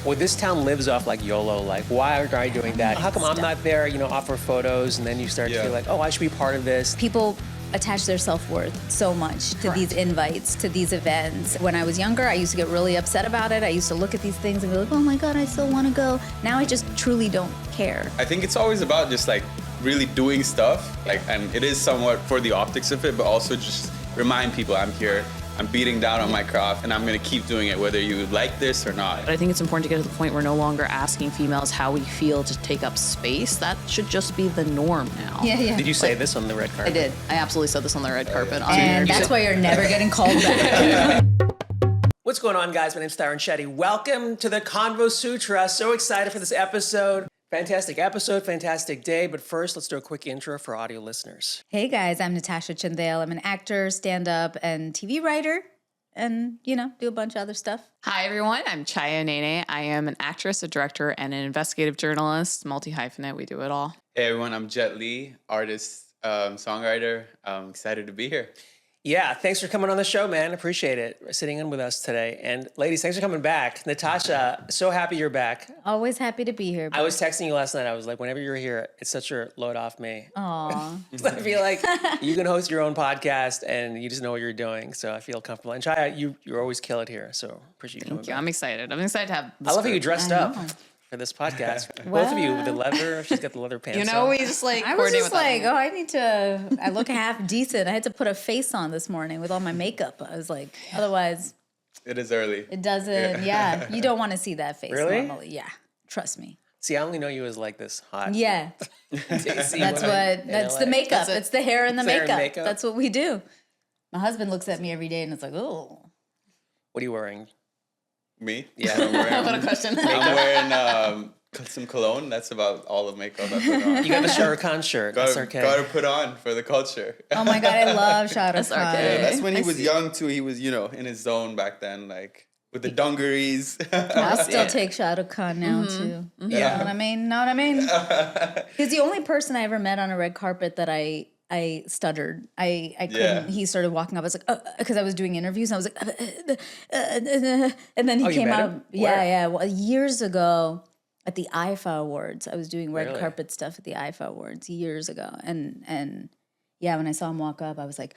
Well, this town lives off like YOLO. Like, why are you doing that? How come I'm not there? You know, offer photos, and then you start to feel like, oh, I should be part of this. People attach their self-worth so much to these invites, to these events. When I was younger, I used to get really upset about it. I used to look at these things and be like, oh my God, I still want to go. Now I just truly don't care. I think it's always about just like really doing stuff. Like, and it is somewhat for the optics of it, but also just remind people I'm here. I'm beating down on my craft, and I'm gonna keep doing it whether you like this or not. I think it's important to get to the point where we're no longer asking females how we feel to take up space. That should just be the norm now. Yeah. Did you say this on the red carpet? I did. I absolutely said this on the red carpet. And that's why you're never getting called back. What's going on, guys? My name's Tarun Shetty. Welcome to the Convo Sutra. So excited for this episode. Fantastic episode, fantastic day. But first, let's do a quick intro for audio listeners. Hey guys, I'm Natasha Chandel. I'm an actor, stand-up, and TV writer, and, you know, do a bunch of other stuff. Hi, everyone. I'm Chhaya Nene. I am an actress, a director, and an investigative journalist, multi-hyphenate. We do it all. Hey everyone, I'm Jetley, artist, songwriter. I'm excited to be here. Yeah, thanks for coming on the show, man. Appreciate it. Sitting in with us today. And ladies, thanks for coming back. Natasha, so happy you're back. Always happy to be here. I was texting you last night. I was like, whenever you're here, it's such a load off me. Aw. I feel like you can host your own podcast and you just know what you're doing. So I feel comfortable. And Chhaya, you always kill it here. So appreciate you coming Thank you. back. I'm excited. I'm excited to have this I love how you group. dressed up for this podcast. Both of you with the leather. She's got the leather pants You know, on. we just like I was coordinate just with like, that. I look half decent. I had to put a face on this morning with all my makeup. I was like, otherwise It is early. it doesn't, you don't want to see that face Really? normally. Yeah, trust me. See, I only know you as like this hot. Yeah, Desi that's woman that's in the LA. makeup. That's it. It's the hair and the It's the hair and makeup. makeup. That's what we do. My husband looks at me every day and it's like, oh. What are you wearing? Me? Yeah. I'm wearing, What a question. I'm wearing some cologne. That's about all the makeup I put on. You got the 𝐬𝐿𝐫𝐿 shirt. That's okay. Gotta put on for the culture. Oh my God, I love Shah Rukh SRK. Khan. Yeah, that's when he I was see. young too. He was, you know, in his zone back then, like with the dungarees. I'll still take Shah Rukh Khan now too. You know what I mean? Know what I mean? He's the only person I ever met on a red carpet that I stuttered. I couldn't. Yeah. He started walking up. I was like, because I was doing interviews, and I was like, and then he Oh, you came met out. him? Yeah, Where? yeah. Well, years ago at the IFA Awards, I was doing red Really? carpet stuff at the IFA Awards years ago, and yeah, when I saw him walk up, I was like,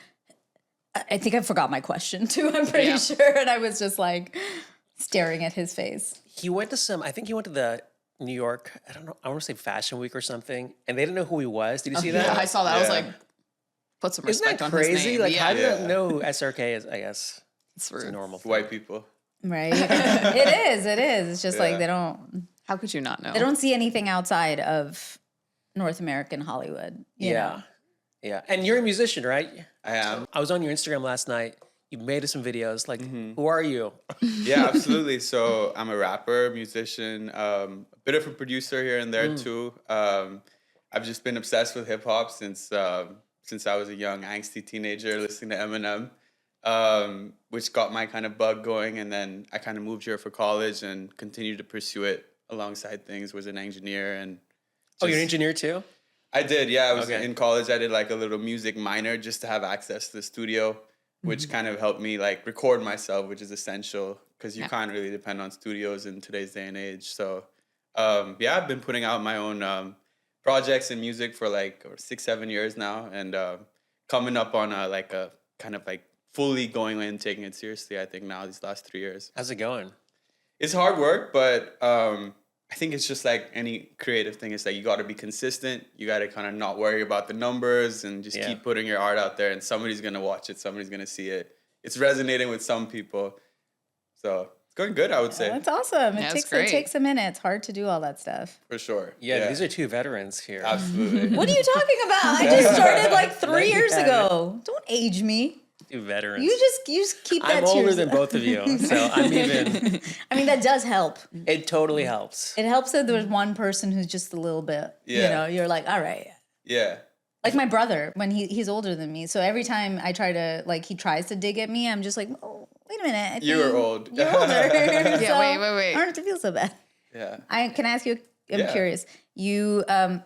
I think I forgot my question too. I'm pretty Yeah. sure, and I was just like staring at his face. He went to I think he went to the New York, I don't know, I want to say Fashion Week or something, and they didn't know who he was. Did you see Yeah, that? I saw that. I was Yeah. like, put some Isn't respect that on crazy? his name. Like, how do Yeah. you know who SRK is, I guess? It's It's a rude. normal thing. White people. Right? It is. It's just like Yeah. How could you not know? they don't see anything outside of North American Hollywood. You know? Yeah. And you're a musician, right? I am. I was on your Instagram last night. You made us some videos. Like, who are you? Yeah, absolutely. So I'm a rapper, musician, a bit of a producer here and there too. I've just been obsessed with hip hop since I was a young angsty teenager listening to Eminem, which got my kind of bug going. And then I kind of moved here for college and continued to pursue it alongside things. Was an engineer and Oh, you're an just- engineer too? I did, yeah. I was Okay. in college. I did like a little music minor just to have access to the studio, which kind of helped me like record myself, which is essential because you can't really depend on studios in today's day and age. So, yeah, I've been putting out my own projects and music for like 6-7 years now, and coming up on a kind of like fully going in, taking it seriously. I think now these last 3 years. How's it going? It's hard work, but I think it's just like any creative thing. It's like you got to be consistent. You got to kind of not worry about the numbers and just keep putting your art out there. And somebody's gonna watch it. Somebody's gonna see it. It's resonating with some people, so it's going good. I would say That's awesome. Yeah, It it's takes great. it takes a minute. It's hard to do all that stuff. for sure. Yeah, these are two veterans here. absolutely. What are you talking about? I just started like 3 years ago. Don't age me. Two veterans. You just keep that I'm to older yourself. than both of you, so I'm even. I mean, that does help. It totally helps. It helps that there's one person who's just a little bit, you Yeah. know, you're like, all right. Yeah, Like my brother, when he's older than me. So every time I try to, like, he tries to dig at me, I'm just like, oh, wait a minute. I You were think old. You're older. Yeah, wait. I don't have to feel so bad. yeah. Can I ask you, I'm Yeah. curious. You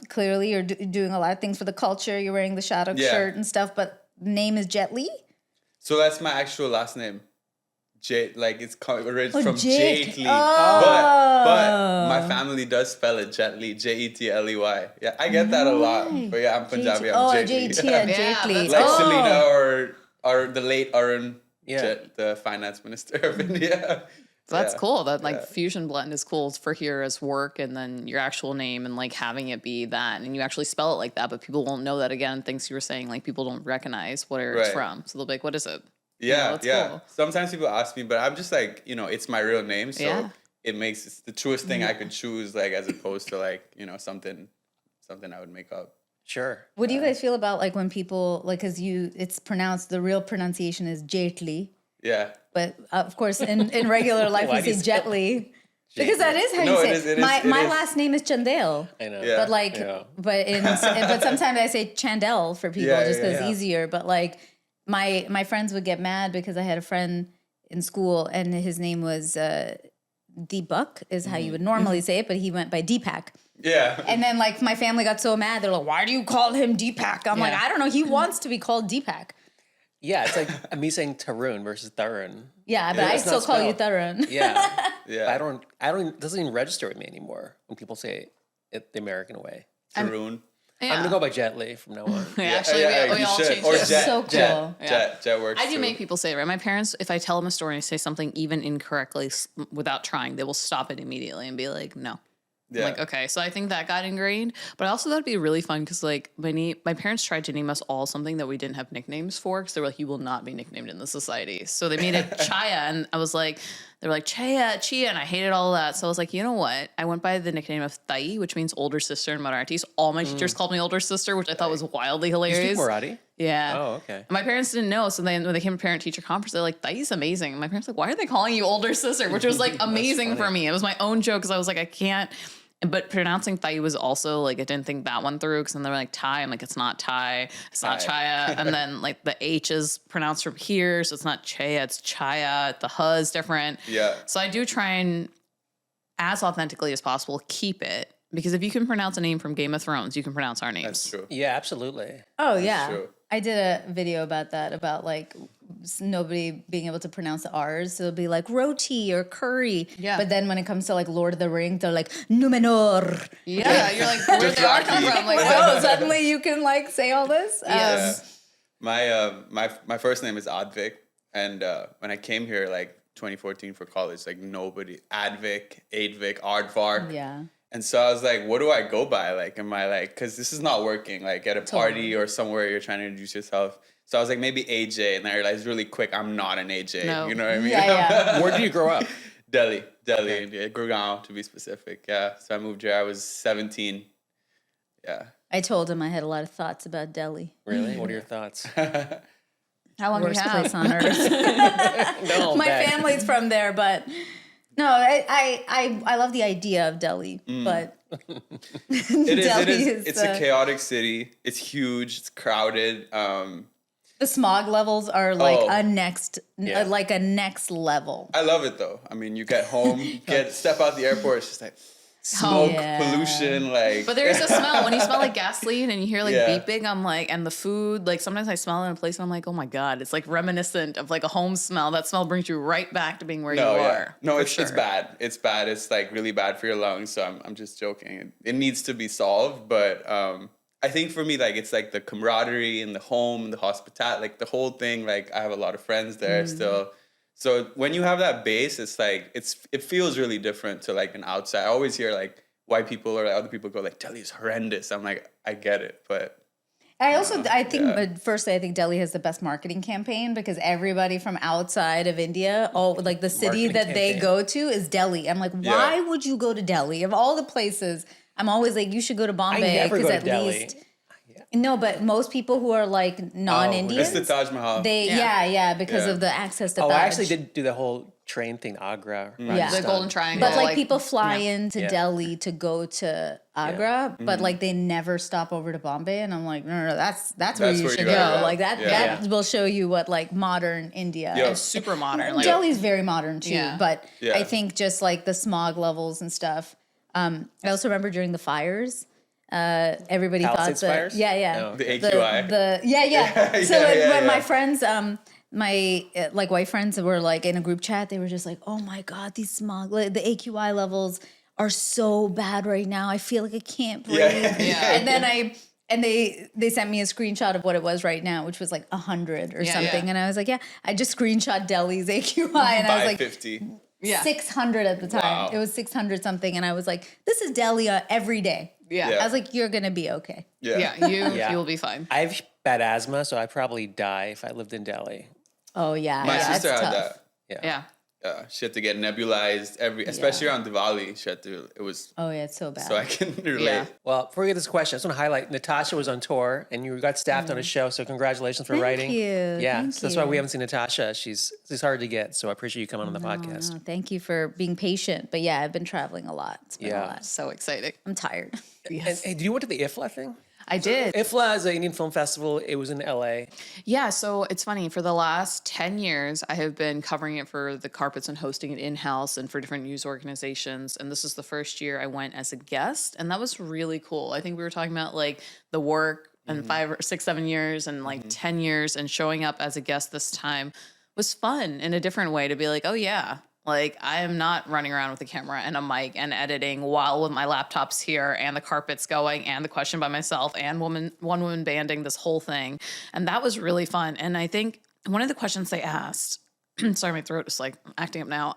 clearly are doing a lot of things for the culture. You're wearing the Shah Rukh Yeah. shirt and stuff, but name is Jetley? So that's my actual last name, it's originated from Jake. Jetley. Oh. But my family does spell it Jetley, Jetley. Yeah, I get that a lot. But yeah, I'm Punjabi. I'm Jetley. Jetley. Like Oh. Selena or the late Arun, Yeah. the finance minister of India. So that's Yeah. cool. That like fusion blend is cool for here as work, and then your actual name and like having it be that, and you actually spell it like that, but people won't know that again. Things you were saying, like people don't recognize where it's Right. from, so they'll be like, "What is it?" Yeah, that's yeah. cool. Sometimes people ask me, but I'm just like, it's my real name, so Yeah. it's the truest thing I could choose, like as opposed to like, something I would make up. Sure. What do you guys feel about like when people like because it's pronounced the real pronunciation is Jetley, Yeah. but of course in regular life Why we do say you say Jetley because that is how No, you it say is, it. My it is. last name is Chandel, I know. Yeah. but like Yeah. but sometimes I say Chandel for people Yeah, just because yeah. it's easier. But like my friends would get mad because I had a friend in school and his name was Deepak is how you would normally say it, but he went by Deepak. Yeah. And then like my family got so mad, they're like, "Why do you call him Deepak?" I'm like, Yeah. "I don't know. He wants to be called Deepak." Yeah, it's like me saying Tarun versus Tarun. Yeah, but I it's still not call you spelled. Tarun. Yeah. Yeah. It doesn't even register with me anymore when people say it the American way. Tarun. Yeah. I'm going to go by Jetley from now on. Actually, we you all should. change Or it. Jet. So cool. Jet works I do too. make people say it, right? My parents, if I tell them a story and I say something even incorrectly without trying, they will stop it immediately and be like, "No." Yeah. I'm like, okay, so I think that got ingrained, but I also thought it'd be really fun because like my parents tried to name us all something that we didn't have nicknames for because they were like, "You will not be nicknamed in the society." So they made it Chhaya, and I was like, they were like Chia, and I hated all that. So I was like, you know what? I went by the nickname of 𝐷𝐸, which means older sister in Marathi. So all my teachers called me older sister, which I thought was wildly You hilarious. speak Marathi? Yeah. Oh, okay. My parents didn't know, so then when they came to parent teacher conference, they're like, "𝐷𝐸's amazing." And my parents were like, "Why are they calling you older sister?" Which was like amazing for me. It was my own joke because I was like, I can't. But pronouncing 𝐷𝐸 was also like I didn't think that one through because then they were like Thai. I'm like, it's not Thai, it's not Chhaya. And then like the H is pronounced from here, so it's not Chhaya, it's Chhaya. The ℏ is different. Yeah. So I do try and, as authentically as possible, keep it. Because if you can pronounce a name from Game of Thrones, you can pronounce our names. That's true. Yeah, absolutely. Oh yeah, true. I did a video about that about like nobody being able to pronounce the R's. So it'll be like roti or curry. Yeah. But then when it comes to like Lord of the Rings, they're like Numenor. Yeah, you're like, where'd the R come from? Like, Oh, suddenly you can like say all this. Yes. My first name is Advik, and when I came here like 2014 for college, like nobody Advik, Aardvark. Yeah. And so I was like, what do I go by? Like, am I like, because this is not working, like at a party or somewhere you're trying to introduce yourself. So I was like, maybe AJ. And I realized really quick, I'm not an AJ. No. You know what I mean? Yeah, yeah. Where did you grow up? Delhi, India, Gurgaon to be specific. Yeah. So I moved here. I was 17. Yeah. I told him I had a lot of thoughts about Delhi. Really? What are your thoughts? How long do you Worst have? place on earth. No, My bad. family's from there, but no, I love the idea of Delhi, but It is. Delhi It's a chaotic city. It's huge. It's crowded. the smog levels are like Oh. a next level. I love it though. I mean, you get home, step out the airport. It's just like smoke, yeah. pollution, like. But there's a smell when you smell like gasoline and you hear like Yeah. beeping. I'm like, and the food, like sometimes I smell it in a place and I'm like, oh my god, it's like reminiscent of like a home smell. That smell brings you right back to being where you are. No, for it's sure. bad. It's bad. It's like really bad for your lungs. So I'm just joking. It needs to be solved, but I think for me, like it's like the camaraderie and the home and the hospitality, like the whole thing. Like I have a lot of friends there still. So when you have that base, it's like it feels really different to like an outside. I always hear like white people or like other people go like Delhi is horrendous. I'm like, I get it, but I think firstly, I think Delhi has the best marketing campaign because everybody from outside of India, like the city Marketing that they campaign. go to is Delhi. I'm like, why would you go to Delhi? Of all the places, I'm always like, you should go to Bombay never because go to at Delhi. least. No, but most people who are like non-Indians, it's the Taj Mahal. because Yeah. of the access to Oh, Taj. I actually did do the whole train thing, Agra. Yeah. The Rajasthan. Golden Triangle. But like people fly into Yeah. Delhi to go to Agra, but like they never stop over to Bombay, and I'm like, no, that's where you where should you go. gotta go. Like that Yeah. that will show you what like modern India. Yeah. It's super modern. Like, Delhi's very modern too, Yeah. but Yeah. I think just like the smog levels and stuff. I also remember during the fires, everybody Palisades thought that fires? yeah. No. The AQI. So Yeah, when yeah. my friends my like white friends were like in a group chat. They were just like, "Oh my god, these smog, the AQI levels are so bad right now. I feel like I can't breathe." Yeah. And then they sent me a screenshot of what it was right now, which was like 100 or something. And I was like, yeah, I just screenshot Delhi's AQI, and I was like, 550. 600 at the time. Wow. It was 600 something, and I was like, this is Delhi every day. Yeah. I was like, you're gonna be okay. Yeah, you'll be fine. I have bad asthma, so I'd probably die if I lived in Delhi. Oh yeah, My yeah, sister it's had tough. that. Yeah. She had to get nebulized especially around Diwali. She had to. It was Oh yeah, it's so bad. so I can relate. Yeah. Well, before we get this question, I just want to highlight Natasha was on tour and you got staffed on a show, so congratulations for Thank writing. you. Yeah, Thank so that's why we you. haven't seen Natasha. She's hard to get, so I appreciate you coming on the podcast. Oh, thank you for being patient. But yeah, I've been traveling a lot. It's been Yeah. a lot. So exciting. I'm tired. And hey, did you went to the IFLA thing? I did. IFLA is an Indian film festival. It was in LA. Yeah, so it's funny. For the last 10 years, I have been covering it for the carpets and hosting it in-house and for different news organizations. And this is the first year I went as a guest, and that was really cool. I think we were talking about like the work and 5 or 6, 7 years and like 10 years, and showing up as a guest this time was fun in a different way to be like, oh yeah, like I am not running around with a camera and a mic and editing while with my laptops here and the carpets going and the question by myself and one woman banding this whole thing. And that was really fun. And I think one of the questions they asked, sorry, my throat is like acting up now.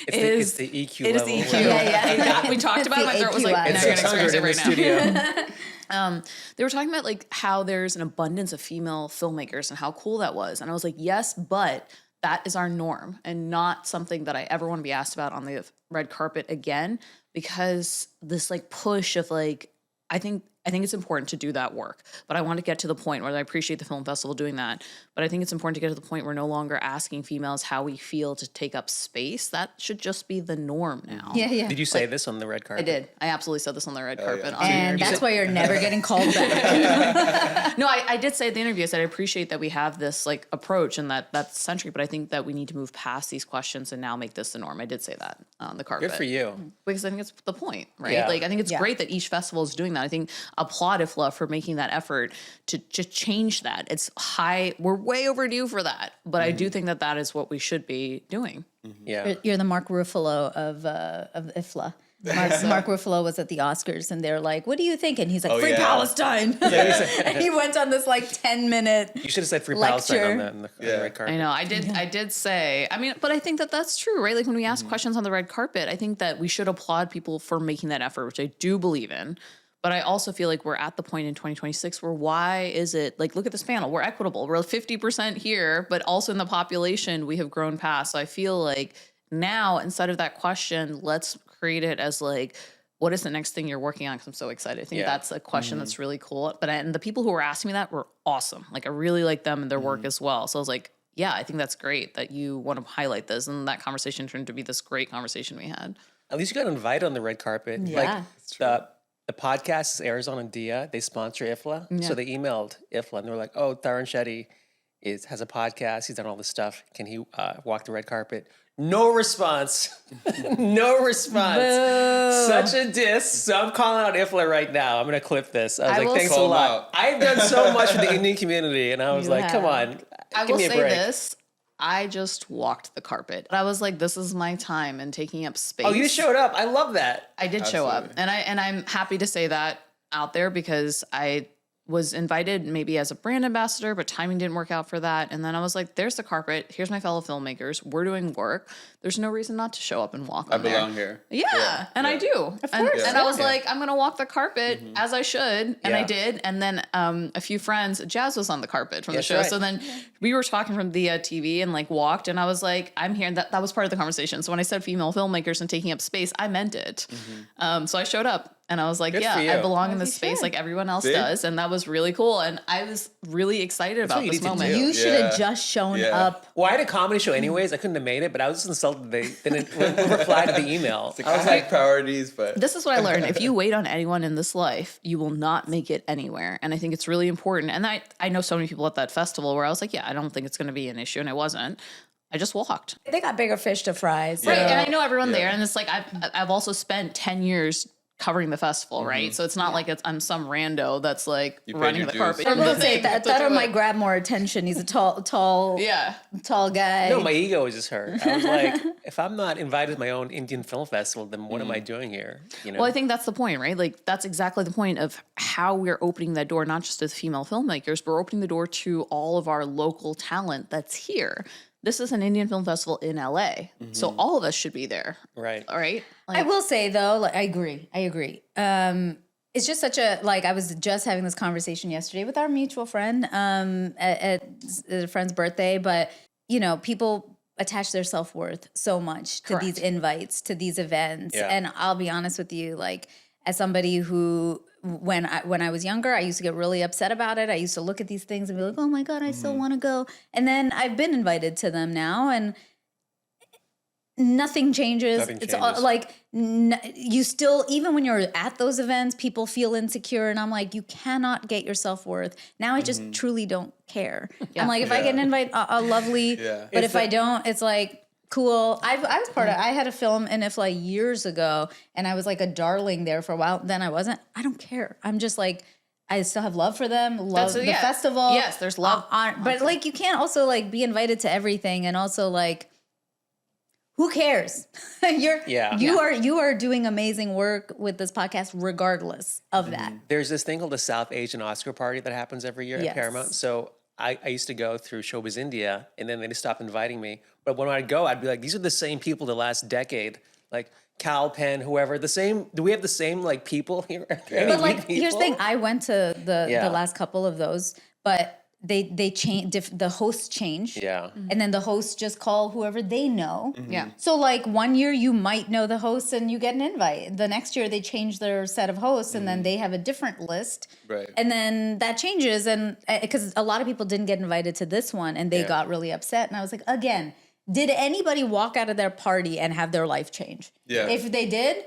It's the EQ It is level. the EQ. Yeah. We talked about it. My throat was like, AQI. now you're gonna 600 experience in it the right now. studio. They were talking about like how there's an abundance of female filmmakers and how cool that was. And I was like, yes, but that is our norm and not something that I ever want to be asked about on the red carpet again, because this like push of like, I think it's important to do that work, but I want to get to the point where I appreciate the film festival doing that. But I think it's important to get to the point where we're no longer asking females how we feel to take up space. That should just be the norm now. Yeah. Did you say this on the red carpet? I did. I absolutely said this on the red carpet. yeah. On the And interview. that's why you're never getting called back. No, I did say at the interview, I said I appreciate that we have this like approach and that's century, but I think that we need to move past these questions and now make this the norm. I did say that on the carpet. Good for you. Because I think it's the point, right? Yeah. Like I think it's Yeah. great that each festival is doing that. I think applaud IFLA for making that effort to just change that. It's high. We're way overdue for that, but I do think that that is what we should be doing. Yeah. You're the Mark Ruffalo of IFLA. Mark Ruffalo was at the Oscars, and they're like, "What do you think?" And he's like, Oh, "Free yeah. Palestine." And he went on this like 10-minute. You should have said free Lecture. Palestine on the red carpet. I know. I did say. I mean, but I think that that's true, right? Like when we ask questions on the red carpet, I think that we should applaud people for making that effort, which I do believe in. But I also feel like we're at the point in 2026 where why is it like, look at this panel, we're equitable. We're 50% here, but also in the population, we have grown past. So I feel like now, instead of that question, let's create it as like, what is the next thing you're working on? Because I'm so excited. I think that's a question that's really cool. And the people who were asking me that were awesome. Like I really like them and their work as well. So I was like, yeah, I think that's great that you want to highlight this. And that conversation turned to be this great conversation we had. At least you got invited on the red carpet. Yeah. Like the podcast is Arizona and Dia. They sponsor IFLA. So they emailed IFLA and they were like, oh, Tarun Shetty has a podcast. He's done all this stuff. Can he walk the red carpet? No response. No response. Such a diss. So I'm calling out IFLA right now. I'm going to clip this. I was I will like, thanks a call him lot. out. I've done so much for the Indian community. And I was You like, come have. on. I give will me a say break. this. I just walked the carpet. I was like, this is my time and taking up space. Oh, you just showed up. I love that. I did show up. Absolutely. And I'm happy to say that out there because I was invited maybe as a brand ambassador, but timing didn't work out for that. And then I was like, there's the carpet. Here's my fellow filmmakers. We're doing work. There's no reason not to show up and walk I on there. belong here. Yeah, and I do. Of course, And I was yeah. like, I'm going to walk the carpet as I should. And I Yeah. did. And then a few friends, Jazz was on the carpet from the That's show. right. So then we were talking from the TV and like walked. And I was like, I'm here. And that was part of the conversation. So when I said female filmmakers and taking up space, I meant it. So I showed up. And I was like, Good yeah, for you. I belong in As this you space should. like everyone else See? does. And that was really cool. And I was really excited what about you this need to moment. do. You should have Yeah. just shown Yeah. up. Well, I had a comedy show anyways. I couldn't have made it, but I was just insulted they didn't reply to the email. I was like priorities, but This is what I learned. If you wait on anyone in this life, you will not make it anywhere. And I think it's really important. And I know so many people at that festival where I was like, yeah, I don't think it's going to be an issue. And it wasn't. I just walked. They got bigger fish to fry. So. Right. And I know everyone Yeah. there. And it's like, I've also spent 10 years covering the festival, right? So it's not like I'm some rando that's like You paid running your the dues. carpet. I will say thing that to Tarun do might it. grab more attention. He's a tall Yeah. guy. No, my ego was just hurt. I was like, if I'm not invited to my own Indian film festival, then what am I doing here? You know? Well, I think that's the point, right? Like that's exactly the point of how we're opening that door, not just as female filmmakers, but we're opening the door to all of our local talent that's here. This is an Indian film festival in LA. So all of us should be there. Right. All right. I will say though, like, I agree. It's just such a, like, I was just having this conversation yesterday with our mutual friend at a friend's birthday, but you know, people attach their self-worth so much to these invites, to these events. Yeah. And I'll be honest with you, like, as somebody who, when I was younger, I used to get really upset about it. I used to look at these things and be like, oh my God, I still want to go. And then I've been invited to them now, and nothing changes. It's all, like, you still, even when you're at those events, people feel insecure. And I'm like, you cannot get your self-worth. Now I just truly don't care. I'm like, if I get an invite, a lovely, but if I don't, it's like, cool. I was part of, I had a film in IFLA years ago, and I was like a darling there for a while. Then I wasn't. I don't care. I'm just like, I still have love for them, love the festival. Yes, there's love. But like, you can't also like be invited to everything, and also like, who cares? You are doing amazing work with this podcast regardless of that. There's this thing called the South Asian Oscar party that happens every year at Paramount. So I used to go through Showbiz India, and then they just stopped inviting me. But when I'd go, I'd be like, these are the same people the last decade, like Cal Penn, whoever. The same. Do we have the same like people here? But like, here's the thing: I went to the last couple of those, but they change. The hosts change. Yeah. And then the hosts just call whoever they know. Yeah. So like one year you might know the hosts and you get an invite. The next year they change their set of hosts and then they have a different list. Right. And then that changes, and because a lot of people didn't get invited to this one and they got really upset. And I was like, again, did anybody walk out of their party and have their life change? Yeah. If they did,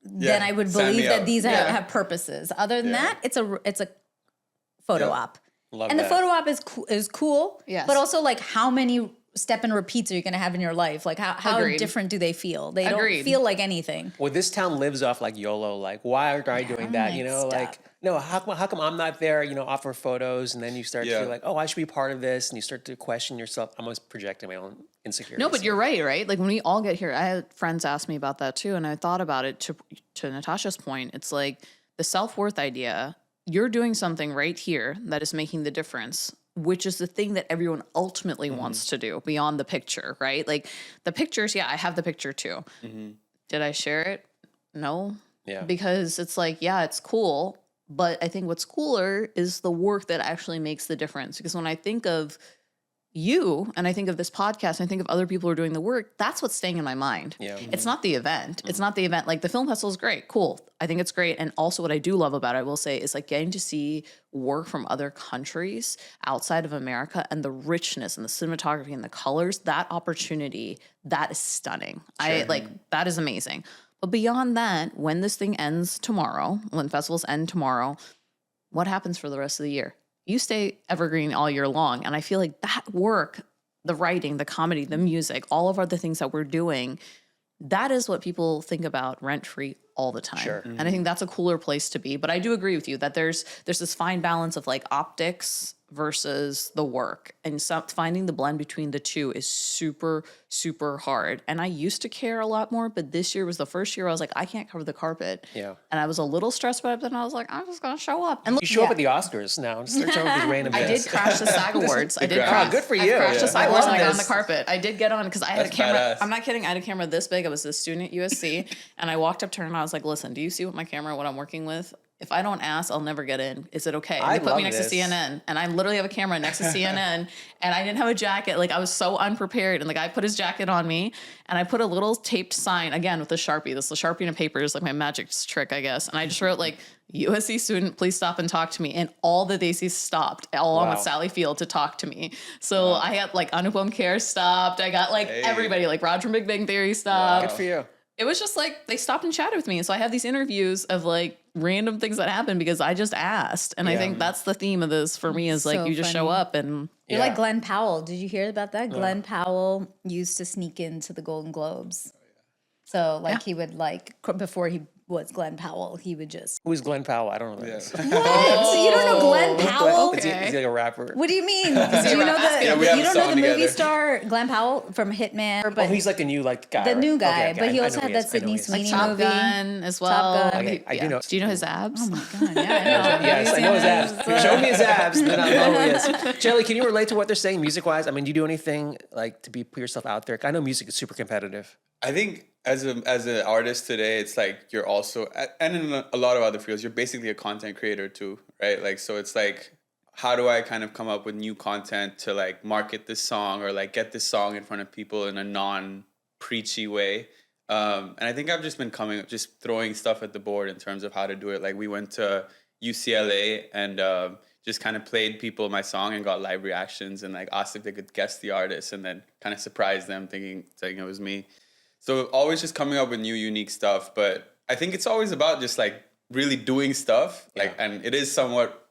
then I would believe that these have purposes. Other than that, it's a photo op. Love and that. the photo op is cool. Yes. But also, like, how many step and repeats are you going to have in your life? Like, how Agreed. different do they feel? They Agreed. don't feel like anything. Well, this town lives off like YOLO. Like, why aren't I doing that? You know, stop. like, no, how come I'm not there? You know, offer photos, and then you start to feel like, oh, I should be part of this, and you start to question yourself. I'm almost projecting my own insecurities. No, but you're right? Like when we all get here, I had friends ask me about that too, and I thought about it to Natasha's point. It's like the self-worth idea. You're doing something right here that is making the difference, which is the thing that everyone ultimately wants to do beyond the picture, right? Like the pictures, I have the picture too. Did I share it? No. Yeah. Because it's like, it's cool. But I think what's cooler is the work that actually makes the difference. Because when I think of you and I think of this podcast and I think of other people who are doing the work, that's what's staying in my mind. Yeah. It's not the event. It's not the event. Like the film festival is great. Cool. I think it's great. And also what I do love about it, I will say, is like getting to see work from other countries outside of America and the richness and the cinematography and the colors, that opportunity, that is stunning. That is amazing. But beyond that, when this thing ends tomorrow, when festivals end tomorrow, what happens for the rest of the year? You stay evergreen all year long. And I feel like that work, the writing, the comedy, the music, all of the things that we're doing, that is what people think about rent-free all the time. Sure. And I think that's a cooler place to be. But I do agree with you that there's this fine balance of like optics versus the work. And finding the blend between the two is super, super hard. And I used to care a lot more, but this year was the first year I was like, I can't cover the carpet. Yeah. And I was a little stressed about it, but then I was like, I'm just going to show up. And look, You show up at the Oscars now and start showing up with random I did guests. crash the SAG Awards. I did Congrats. crash. Good for I you. crashed the Yeah. SAG I Awards love and I got on the this. carpet. I did get on because I had a That's camera. badass. I'm not kidding. I had a camera this big. I was a student at USC. And I walked up to her and I was like, listen, do you see what I'm working with? If I don't ask, I'll never get in. Is it okay? And I they put me love next this. to CNN. And I literally have a camera next to CNN. And I didn't have a jacket. Like I was so unprepared. And the guy put his jacket on me. And I put a little taped sign, again, with a Sharpie. This is Sharpie and paper is like my magic trick, I guess. And I just wrote like, USC student, please stop and talk to me. And all the Desis stopped along with Sally Field to talk to me. So I had like 𝐼𝐸𝐵𝐻𝐻 care stopped. I got like everybody, like Roger from Big Bang Theory stopped. Good for you. It was just like they stopped and chatted with me. So I have these interviews of like random things that happen because I just asked. And I think that's the theme of this for me is like So you just show funny. up and You're like Glenn Powell. Did you hear about that? Glenn Powell used to sneak into the Golden Globes. So like he would like before he was Glenn Powell, he would just. Who's Glenn Powell? I don't know. That is. What? So you don't know Glenn Powell? Is he like a rapper? What do you mean? Do you know we have you a don't know song the movie together. star Glenn Powell from Hitman? Oh, he's like the new guy. the right? new guy, Okay, but he I also know had is. that I know Sydney he is. Sweeney Top movie. Gun as well. Top Gun. Okay, I do know. Do you know his abs? Oh my god! Yeah, I know. Yes, I know his abs. Show me his abs, and then I'll know who he is. Jetley, can you relate to what they're saying music-wise? I mean, do you do anything like to put yourself out there? I know music is super competitive. I think as an artist today, it's like you're also, and in a lot of other fields, you're basically a content creator too, right? Like, so it's like, how do I kind of come up with new content to like market this song or like get this song in front of people in a non-preachy way? And I think I've just been just throwing stuff at the board in terms of how to do it. Like we went to UCLA and just kind of played people my song and got live reactions and like asked if they could guess the artist and then kind of surprised them thinking it was me. So always just coming up with new, unique stuff. But I think it's always about just like really doing stuff. Like, and it is somewhat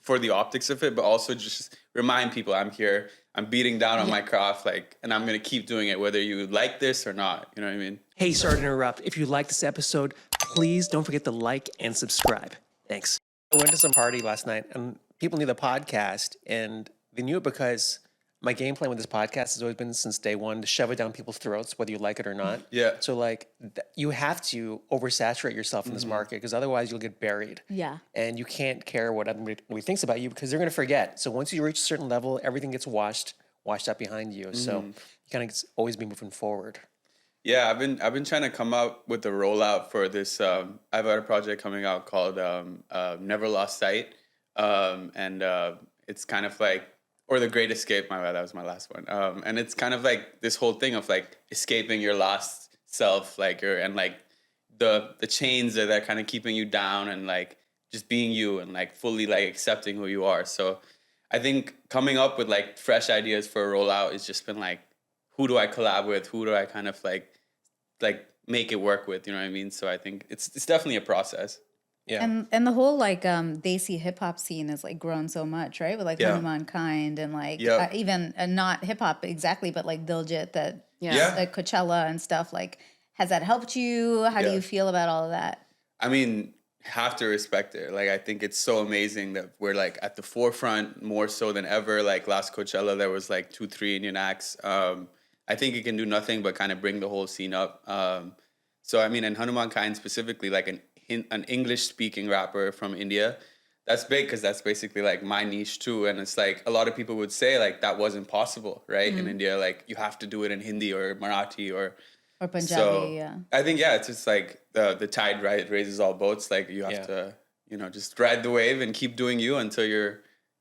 for the optics of it, but also just remind people I'm here. I'm beating down on my craft, like, and I'm gonna keep doing it whether you like this or not. You know what I mean? Hey, sorry to interrupt. If you like this episode, please don't forget to like and subscribe. Thanks. I went to some party last night, and people knew the podcast, and they knew it because my game plan with this podcast has always been since day one to shove it down people's throats, whether you like it or not. Yeah. So like you have to oversaturate yourself in this market because otherwise you'll get buried. Yeah. And you can't care what everybody thinks about you because they're going to forget. So once you reach a certain level, everything gets washed out behind you. So you kind of always be moving forward. Yeah, I've been trying to come up with a rollout for this. I've got a project coming out called Never Lost Sight, and it's kind of like, or The Great Escape. My bad, that was my last one. And it's kind of like this whole thing of like escaping your lost self, like and like the chains that are kind of keeping you down, and like just being you and like fully like accepting who you are. So I think coming up with like fresh ideas for a rollout has just been like, who do I collab with? Who do I kind of like make it work with? You know what I mean? So I think it's definitely a process. Yeah. And the whole like desi hip hop scene has like grown so much, right? With like 𝐬𝐮𝐬𝐫𝐢n𝐞 and like even not hip hop exactly, but like 𝐦𝐨𝐫𝐞 that like Coachella and stuff. Like, has that helped you? How do you feel about all of that? I mean, have to respect it. Like, I think it's so amazing that we're like at the forefront more so than ever. Like last Coachella, there was like 2-3 Indian acts. I think it can do nothing but kind of bring the whole scene up. So I mean, and 𝐬𝐮𝐬𝐫𝐢n𝐞 specifically, like an English-speaking rapper from India, that's big because that's basically like my niche too. And it's like a lot of people would say like that wasn't possible, right? In India, like you have to do it in Hindi or Marathi or Punjabi. I think it's just like the tide raises all boats. Like you have to, just ride the wave and keep doing you until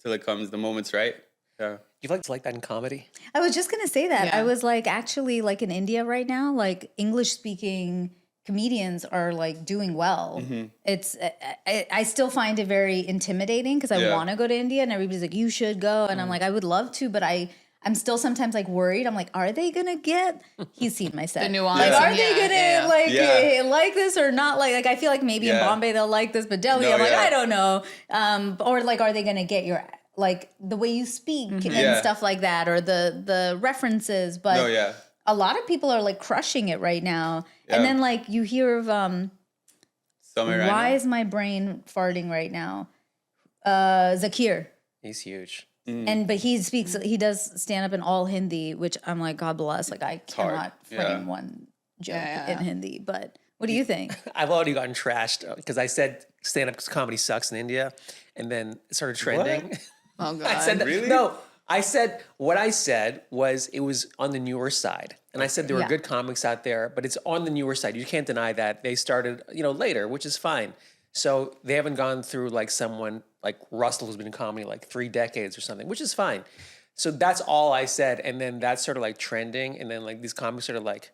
it comes the moment's right. Yeah. You like that in comedy? I was just gonna say that. Yeah. I was like, actually, like in India right now, like English speaking comedians are like doing well. It's I still find it very intimidating because I want to go to India and everybody's like, you should go, and I'm like, I would love to, but I'm still sometimes like worried. I'm like, are they gonna get? He's seen my set. The nuance. Like, are they gonna like this or not? Like I feel like maybe in Bombay they'll like this, but Delhi, I'm like, I don't know. Or like, are they gonna get your like the way you speak and stuff like that, or the references? But a lot of people are like crushing it right now. And then like you hear of why is my brain farting right now? Zakir. He's huge. But he does stand up in all Hindi, which I'm like, God bless. Like I cannot frame one joke in Hindi. But what do you think? I've already gotten trashed because I said stand-up comedy sucks in India, and then it started trending. What? Oh God! I said that, really? No, I said what I said was it was on the newer side, and I said there were good comics out there, but it's on the newer side. You can't deny that they started, later, which is fine. So they haven't gone through like someone like Russell who's been in comedy like 3 decades or something, which is fine. So that's all I said, and then that started like trending, and then like these comics started like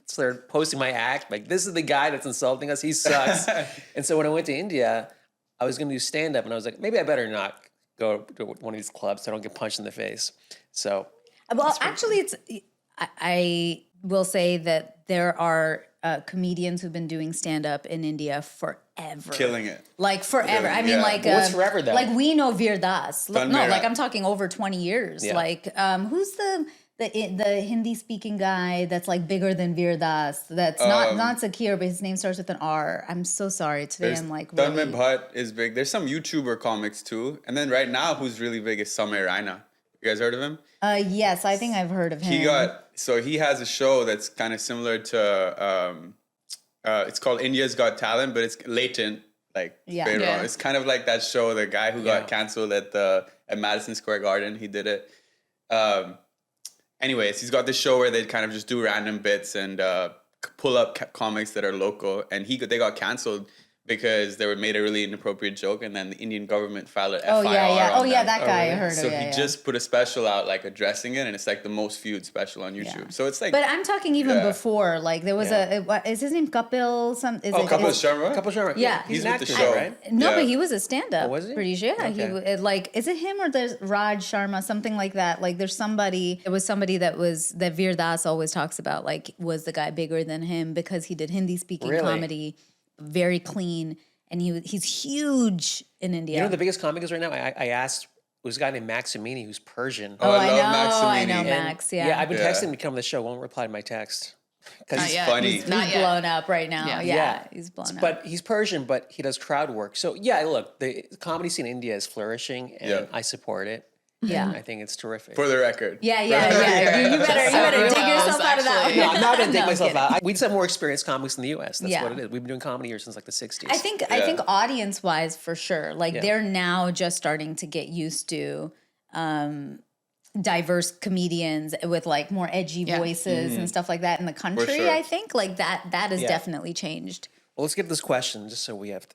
started posting my act like this is the guy that's insulting us. He sucks. And so when I went to India, I was going to do stand up, and I was like, maybe I better not go to one of these clubs so I don't get punched in the face. So, well, actually, I will say that there are comedians who've been doing stand up in India forever, killing it, like forever. I mean, like what's forever though? Like we know Veer Das. No, Tanmay like I'm talking over 20 years. Yeah. Like who's the the Hindi speaking guy that's like bigger than Veer Das. That's not Sakir, but his name starts with an R. I'm so sorry. Today I'm like Tanmay really... Bhatt is big. There's some YouTuber comics too. And then right now who's really big is Samir Raina. You guys heard of him? Yes, I think I've heard of him. He has a show that's kind of similar to it's called India's Got Talent, but it's latent. Like it's kind of like that show, the guy who got canceled at Madison Square Garden. He did it. Anyways, he's got this show where they kind of just do random bits and pull up comics that are local. And they got canceled because they made a really inappropriate joke, and then the Indian government filed an FIR on them. That guy I heard of. So he just put a special out like addressing it, and it's like the most viewed special on YouTube. Yeah. So it's like, but I'm talking even before. Like there was is his name Kapil? Kapil Sharma. Kapil Sharma. Yeah, he's an with actor, the show, right? No, but he was a stand-up. Oh, was he? Pretty sure. Yeah, Okay. Is it him or there's Raj Sharma, something like that? Like there's somebody. It was somebody that Veer Das always talks about. Like was the guy bigger than him because he did Hindi speaking comedy, very clean. And he's huge in India. You know the biggest comic is right now? I asked, there's a guy named Max Amini who's Persian. Oh, I love Max Amini. I know Max, Yeah, I've been texting him to come to the show, won't reply to my text. Because he's funny. He's blown up right now. Yeah, he's blown up. But he's Persian, but he does crowd work. So yeah, look, the comedy scene in India is flourishing, and I support it. Yeah, I think it's terrific. For the record. Yeah. You better dig yourself out of that. No, I'm not going to dig myself out. We just have more experienced comics in the U.S. That's what it is. We've been doing comedy here since like the 60s. I think audience-wise, for sure, like they're now just starting to get used to diverse comedians with like more edgy voices and stuff like that in the country. sure. I think like that has definitely changed. Well, let's get to this question just so we have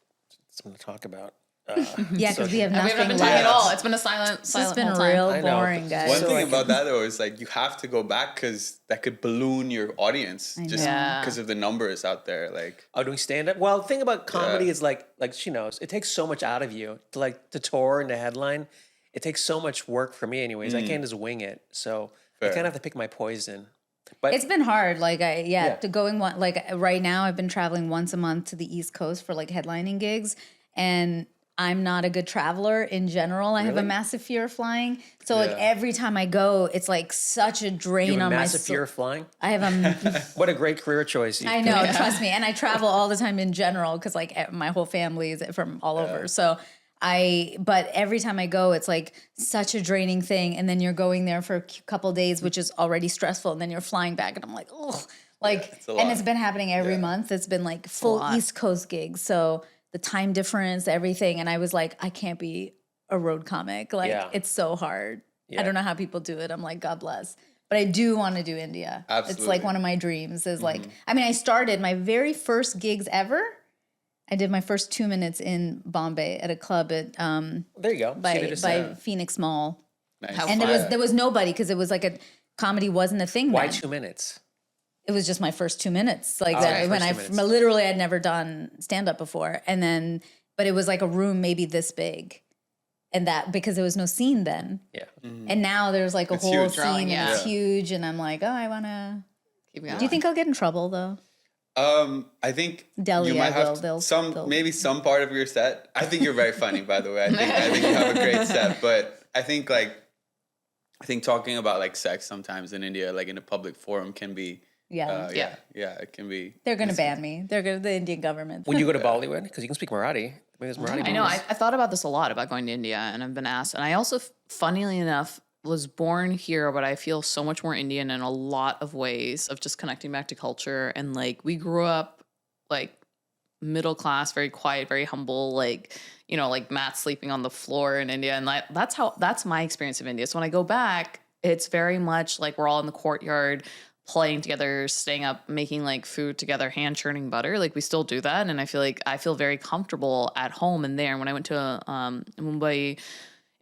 something to talk about. Because we have We nothing haven't been left. talking at all. It's been a silent It's been whole time. real I know. boring, guys. One thing about that though is like you have to go back because that could balloon your audience just know. because of the numbers out there. Like, doing stand up. Well, the thing about comedy is like she knows, it takes so much out of you to tour and to headline. It takes so much work for me, anyways. I can't just wing it, so I kind of have to pick my poison. But it's been hard. Like to going one like right now I've been traveling once a month to the East Coast for like headlining gigs, and I'm not a good traveler in general. I have a massive fear of flying. So like every time I go, it's like such a drain you have on a my massive fear of flying. I have a What a great career choice. I know, trust me. And I travel all the time in general because like my whole family is from all over. So but every time I go, it's like such a draining thing. And then you're going there for a couple days, which is already stressful. And then you're flying back and I'm like, oh, like, and it's been happening every month. It's been like full East Coast gigs. So the time difference, everything. And I was like, I can't be a road comic. Like it's so hard. I don't know how people do it. I'm like, God bless. But I do want to do India. Absolutely. It's like one of my dreams is like, I mean, I started my very first gigs ever. I did my first 2 minutes in Bombay at a club at there you go. by Phoenix Mall. nice. And there was nobody because it was like comedy wasn't a thing Why then. 2 minutes? It was just my first 2 minutes. Like literally I'd never done stand up before. And then, but it was like a room maybe this big. And that, because there was no scene then. Yeah. And now there's like a It's whole huge. scene Growing, and it's huge. And I'm like, oh, I want to. Keep going. Do you think I'll get in trouble though? I think Delhi, you might I have will. maybe some part of your set. I think you're very funny, by the way. I think you have a great set, but I think talking about like sex sometimes in India, like in a public forum, can be it can be. They're gonna ban me. The Indian government. When you go to Bollywood, because you can speak Marathi. Maybe there's Marathi. I know. I thought about this a lot about going to India, and I've been asked. And I also, funnily enough, was born here, but I feel so much more Indian in a lot of ways of just connecting back to culture. And like we grew up like middle class, very quiet, very humble, like, you know, like Matt sleeping on the floor in India. And like, that's my experience of India. So when I go back, it's very much like we're all in the courtyard playing together, staying up, making like food together, hand churning butter. Like we still do that. And I feel very comfortable at home and there. When I went to Mumbai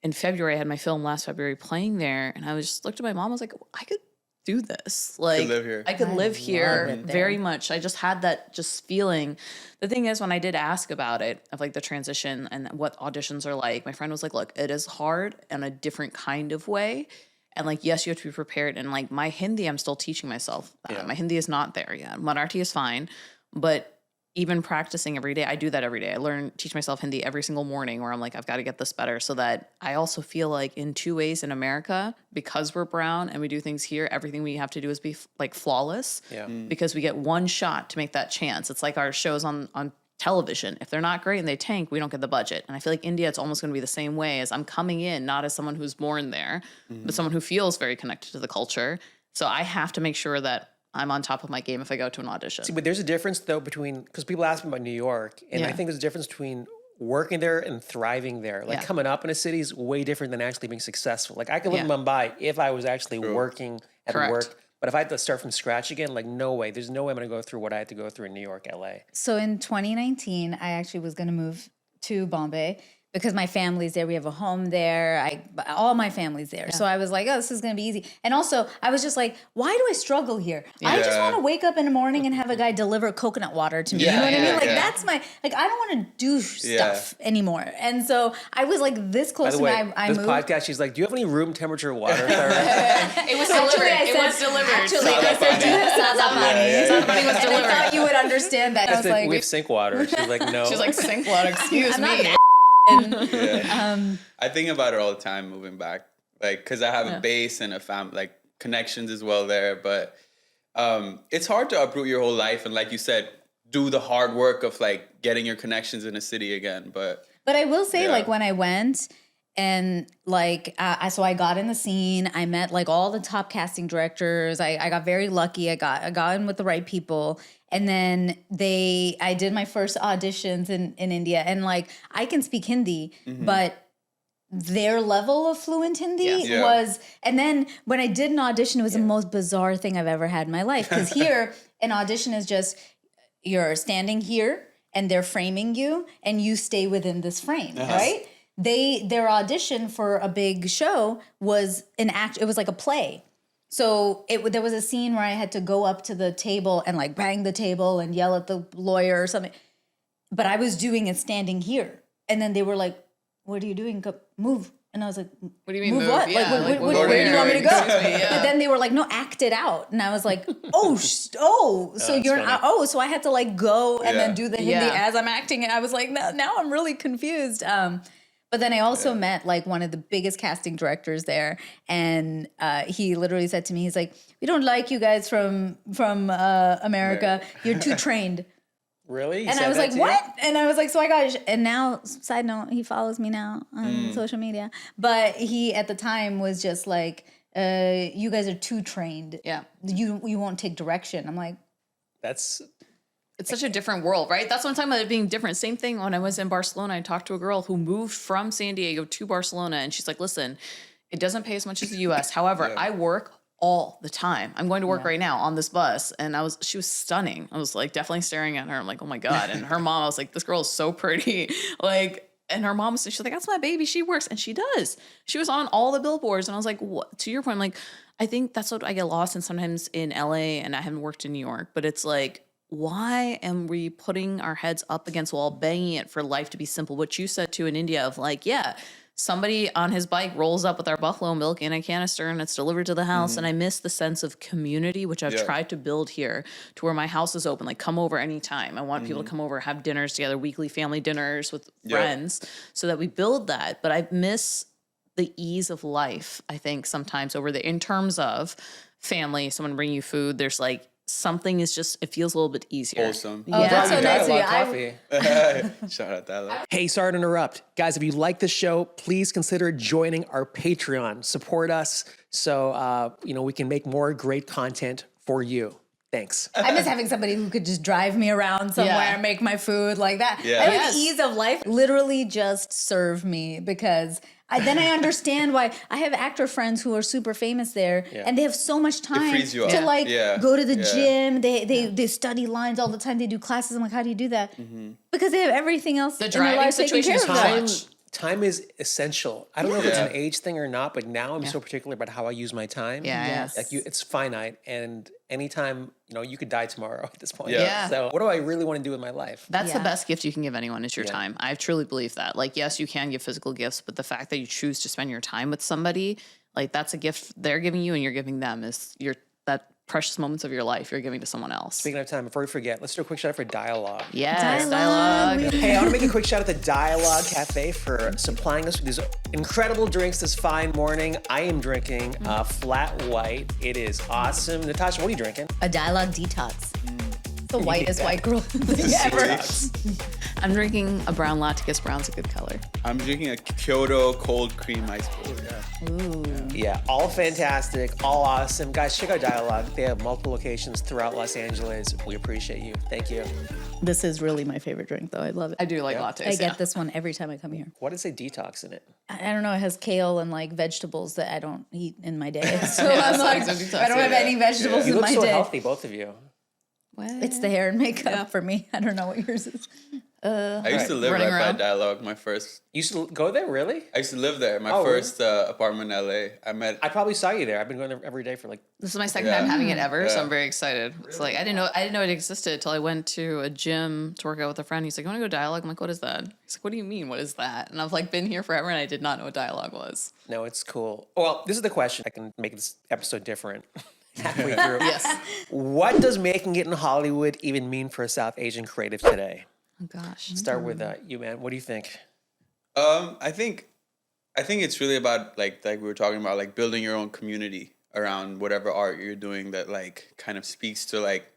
in February, I had my film last February playing there, and I was just looked at my mom. I was like, I could do this. Like, I could live here very much. I just had that just feeling. The thing is, when I did ask about it, of like the transition and what auditions are like, my friend was like, look, it is hard in a different kind of way. And like, yes, you have to be prepared. And like my Hindi, I'm still teaching myself. My Hindi is not there yet. Marathi is fine, but even practicing every day, I do that every day. I teach myself Hindi every single morning where I'm like, I've got to get this better, so that I also feel like in two ways in America, because we're brown and we do things here, everything we have to do is be like flawless because we get one shot to make that chance. It's like our shows on television. If they're not great and they tank, we don't get the budget. And I feel like India, it's almost going to be the same way, as I'm coming in, not as someone who's born there, but someone who feels very connected to the culture. So I have to make sure that I'm on top of my game if I go to an audition. See, but there's a difference though between, because people ask me about New York, and I think there's a difference between working there and thriving there. Like coming up in a city is way different than actually being successful. Like I could live in Mumbai if I was actually working at work. But if I had to start from scratch again, like no way. There's no way I'm going to go through what I had to go through in New York, LA. So in 2019, I actually was going to move to Bombay because my family's there. We have a home there. All my family's there. So I was like, oh, this is going to be easy. And also, I was just like, why do I struggle here? I just want to wake up in the morning and have a guy deliver coconut water to me. You know what I mean? Like, that's my, like, I don't want to do stuff anymore. And so I was like this close to my, I this moved. podcast, she's like, do you have any room temperature water? It was delivered. It was delivered. Actually, I said, do you have Sadapani? Sadapani was And delivered. I thought you would understand that. I was like, we have sink water. She's like, no. She's like, sink water, excuse I'm me. not I think about it all the time moving back, like, because I have a base and a family, like connections as well there. But it's hard to uproot your whole life and, like you said, do the hard work of like getting your connections in a city again. But I will say, like, when I went and like, so I got in the scene, I met like all the top casting directors. I got very lucky. I got in with the right people. And then I did my first auditions in India, and like, I can speak Hindi, but their level of fluent Hindi was, and then when I did an audition, it was the most bizarre thing I've ever had in my life. Because here, an audition is just, you're standing here and they're framing you and you stay within this frame, right? Their audition for a big show was it was like a play. So there was a scene where I had to go up to the table and like bang the table and yell at the lawyer or something. But I was doing it standing here. And then they were like, what are you doing? Move. And I was like, what do you mean move? What? Yeah, like, where do you want me to go? But then they were like, no, act it out. And I was like, so you're not, so I had to like go and then do the Hindi as I'm acting. And I was like, now I'm really confused. But then I also met like one of the biggest casting directors there, and he literally said to me, he's like, "We don't like you guys from America. You're too trained." Really? And I was like, "What?" And I was like, "So I got." And now, side note, he follows me now on social media. But he at the time was just like, "You guys are too trained. Yeah, you won't take direction." I'm like, it's such a different world, right? That's what I'm talking about, it being different. Same thing when I was in Barcelona. I talked to a girl who moved from San Diego to Barcelona, and she's like, listen, it doesn't pay as much as the US. However, I work all the time. I'm going to work right now on this bus. And she was stunning. I was like definitely staring at her. I'm like, oh my God. And her mom, I was like, this girl is so pretty. Like, and her mom, she's like, that's my baby. She works. And she does. She was on all the billboards. And I was like, what? To your point, I'm like, I think that's what I get lost in sometimes in LA, and I haven't worked in New York, but it's like, why am we putting our heads up against the wall, banging it for life to be simple? What you said too in India of like, somebody on his bike rolls up with our buffalo milk in a canister and it's delivered to the house. And I miss the sense of community, which I've tried to build here to where my house is open. Like, come over anytime. I want people to come over, have dinners together, weekly family dinners with friends, so that we build that. But I miss the ease of life, I think, sometimes in terms of family, someone bring you food. There's like, something is just, it feels a little bit easier. Awesome. oh, that's so nice of you. Coffee. Shout out that. Hey, sorry to interrupt. Guys, if you like the show, please consider joining our Patreon. Support us so we can make more great content for you. Thanks. I miss having somebody who could just drive me around somewhere, make my food like that. Yeah. I like the ease of life. Literally just serve me, because then I understand why I have actor friends who are super famous there, and they have so much time frees you to up. like go to the gym. They study lines all the time. They do classes. I'm like, how do you do that? Because they have everything else in their life taken care of. Time is essential. I don't know if it's an age thing or not, but now I'm so particular about how I use my time. Yes. Like it's finite, and anytime, you could die tomorrow at this point. Yeah. So what do I really want to do with my life? That's the best gift you can give anyone is your time. I truly believe that. Like, yes, you can give physical gifts, but the fact that you choose to spend your time with somebody, like, that's a gift they're giving you and you're giving them, is that precious moments of your life you're giving to someone else. Speaking of time, before we forget, let's do a quick shout out for Dialogue. Yes, Dialogue. dialogue. Hey, I want to make a quick shout out to Dialogue Cafe for supplying us with these incredible drinks this fine morning. I am drinking Flat White. It is awesome. Natasha, what are you drinking? A Dialogue Detox. The whitest white girl thing ever. I'm drinking a brown latte because brown's a good color. I'm drinking a 𝐬𝐿 cold cream ice cold. Yeah, all fantastic, all awesome. Guys, check out Dialogue. They have multiple locations throughout Los Angeles. We appreciate you. Thank you. This is really my favorite drink, though. I love it. I do like lattes. I get this one every time I come here. What does say detox in it? I don't know. It has kale and like vegetables that I don't eat in my day. So Yeah, I'm so like, it's a detox, I don't have yeah. any vegetables You in look my so day. healthy, both of you. It's the hair and makeup for me. I don't know what yours is. I used to live Running right by around? Dialogue. You used to go there, really? I used to live there. My Oh, really? first apartment in LA. I probably saw you there. I've been going there every day for like. This is my second Yeah. time having it ever, so Yeah. I'm very excited. It's like I didn't know it existed until I went to a gym to work out with a friend. He's like, "You want to go Dialogue?" I'm like, "What is that?" He's like, "What do you mean? What is that?" And I've like been here forever, and I did not know what Dialogue was. No, it's cool. Well, this is the question. I can make this episode different. Halfway through. Yes. What does making it in Hollywood even mean for a South Asian creative today? Oh gosh. Start with you, man. What do you think? I think it's really about like we were talking about, like building your own community around whatever art you're doing that like kind of speaks to like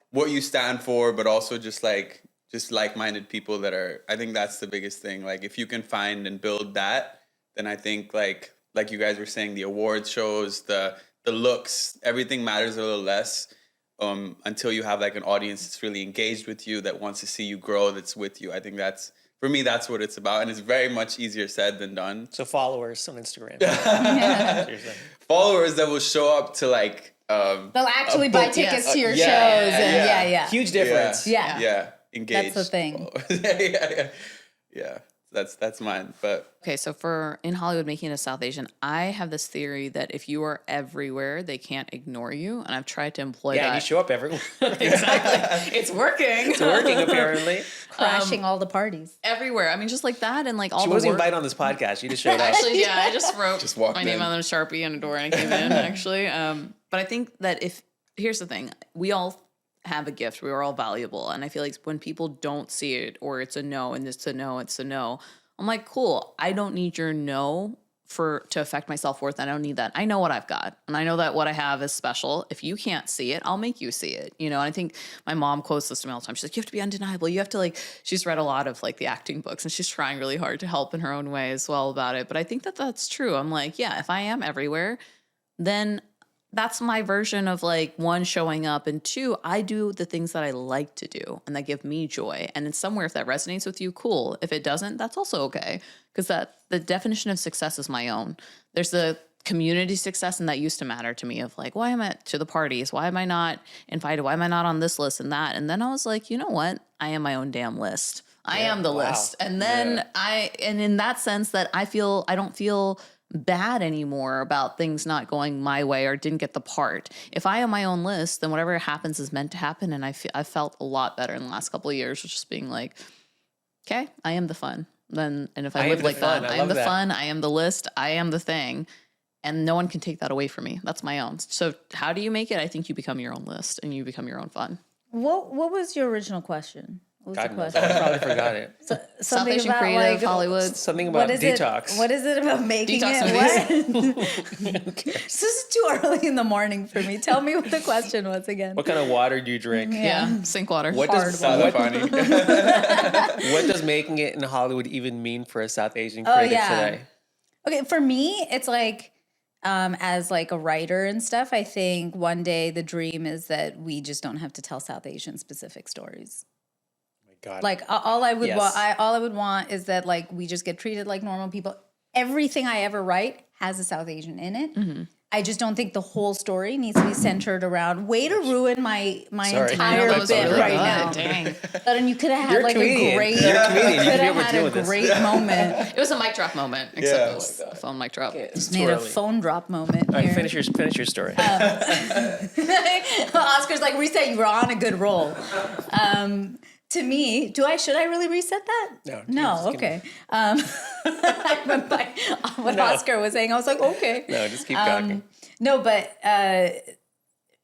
what you stand for, but also just like-minded people that are. I think that's the biggest thing. Like if you can find and build that, then I think like you guys were saying, the awards shows, the looks, everything matters a little less. Until you have like an audience that's really engaged with you, that wants to see you grow, that's with you. I think for me, that's what it's about. And it's very much easier said than done. So followers on Instagram. Seriously. Followers that will show up to like, They'll actually buy tickets to your shows. yeah. And Huge difference. Yeah. Yeah. Engaged. That's the thing. Yeah. That's mine. But Okay, so for in Hollywood making it a South Asian, I have this theory that if you are everywhere, they can't ignore you, and I've tried to employ Yeah, that. you show up everywhere. Exactly. It's working. It's working, apparently. Crashing all the parties. Everywhere. I mean, just like that, and like all She the wasn't work. invited on this podcast. She just showed up. Actually, yeah, I just wrote walked my name in. on a Sharpie on a door and I came in, actually. But I think that here's the thing, we all have a gift. We are all valuable. And I feel like when people don't see it, or it's a no, and it's a no, it's a no, I'm like, cool, I don't need your no to affect my self-worth. I don't need that. I know what I've got. And I know that what I have is special. If you can't see it, I'll make you see it. You know, and I think my mom quotes this to me all the time. She's like, you have to be undeniable. You have to she's read a lot of like the acting books, and she's trying really hard to help in her own way as well about it. But I think that that's true. I'm like, yeah, if I am everywhere, then that's my version of like, one, showing up, and two, I do the things that I like to do and that give me joy. And in somewhere, if that resonates with you, cool. If it doesn't, that's also okay. Because the definition of success is my own. There's the community success, and that used to matter to me, of like, why am I to the parties? Why am I not invited? Why am I not on this list and that? And then I was like, you know what? I am my own damn list. I am the list. And then and in that sense that I don't feel bad anymore about things not going my way or didn't get the part. If I am my own list, then whatever happens is meant to happen. And I felt a lot better in the last couple of years, just being like, okay, I am the fun. And if I live like that, I am the fun, I am the list, I am the thing. And no one can take that away from me. That's my own. So how do you make it? I think you become your own list and you become your own fun. What was your original question? What was God the knows. question? I probably forgot it. South Asian creative, Hollywood. Something about detox. What is it about making Detox What? This is too early in the morning for me. Tell me what the question was again. What kind of water do you drink? Yeah, sink water. What does what does making it in Hollywood even mean for a South Asian creative today? Okay, for me, it's like as like a writer and stuff, I think one day the dream is that we just don't have to tell South Asian specific stories. God. Like all I would Yes. all I would want is that like we just get treated like normal people. Everything I ever write has a South Asian in it. Mm-hmm. I just don't think the whole story needs to be centered around. Way to ruin my Sorry. entire That was bit really right good. now. Dang. But you could have You're had like comedian. a great. You're a comedian. You Could should be have able to had deal a with this. great moment. It was a mic drop moment, except it was a phone mic drop. It's Made too a early. phone drop moment. All right, here. finish your story. Oscar's like, reset, you were on a good roll. To me, should I really reset that? No, No, just okay. I went by what Oscar was saying. I was like, okay. No, just keep talking. No, but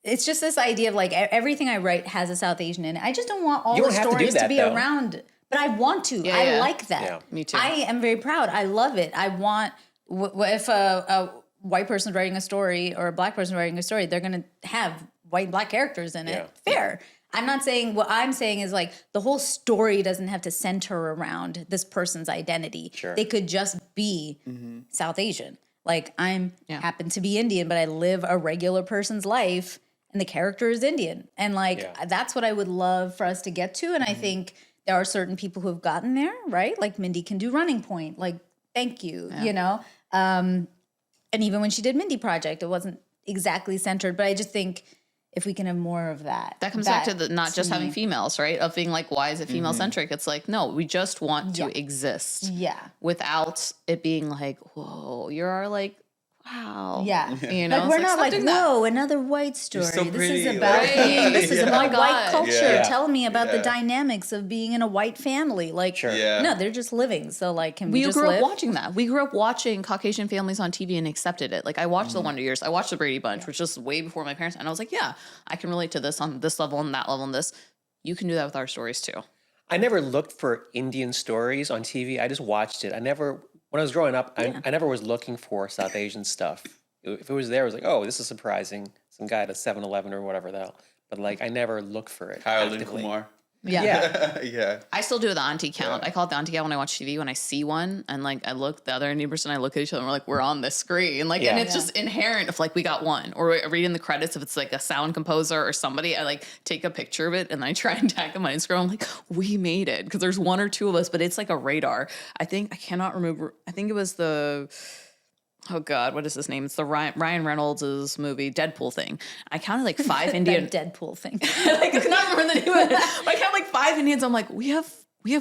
it's just this idea of like everything I write has a South Asian in it. I just don't want all You the don't have to do stories to that, be though. around, but I want to. I like that. Yeah, me too. I am very proud. I love it. I want, if a white person's writing a story or a black person writing a story, they're going to have white and black characters in it. Fair. I'm not saying, what I'm saying is like the whole story doesn't have to center around this person's identity. Sure. They could just be South Asian. Like happen to be Indian, but I live a regular person's life and the character is Indian. And like, that's what I would love for us to get to. And I think there are certain people who have gotten there, right? Like Mindy can do Running Point. Like, thank you, you know? And even when she did Mindy Project, it wasn't exactly centered, but I just think if we can have more of that. That comes back to the not just having females, right? Of being like, why is it female centric? It's like, no, we just want to exist. Yeah. Without it being like, whoa, you're like, wow. Yeah. You know, like we're not like, doing that. whoa, another white story. so This pretty, is about like- this is Yeah. about Oh my white God. culture. Yeah. Tell me about the Yeah. dynamics of being in a white family. Like, Yeah. no, they're just living. So like, can we We just grew live? up watching that. We grew up watching Caucasian families on TV and accepted it. Like I watched The Wonder Years. I watched The Brady Bunch, which was way before my parents. And I was like, yeah, I can relate to this on this level and that level and this. You can do that with our stories too. I never looked for Indian stories on TV. I just watched it. When I was growing up, I never was looking for South Asian stuff. If it was there, I was like, oh, this is surprising. Some guy at a 7-Eleven or whatever the hell. But like, I never look for it. Harold and actively. Kumar. Yeah. Yeah. I still do the auntie count. I call it the auntie count when I watch TV. When I see one and like I look the other Indian person, I look at each other and we're like, we're on this screen. Like, and it's just inherent if like we got one. Or reading the credits, if it's like a sound composer or somebody, I like take a picture of it and I try and tag them on Instagram. I'm like, we made it. Because there's one or two of us, but it's like a radar. I cannot remember. I think it was oh God, what is his name? It's the Ryan Reynolds' movie, Deadpool thing. I counted like 5 Indian. Deadpool thing. I cannot remember the name of it. But I count like 5 Indians. I'm like, we have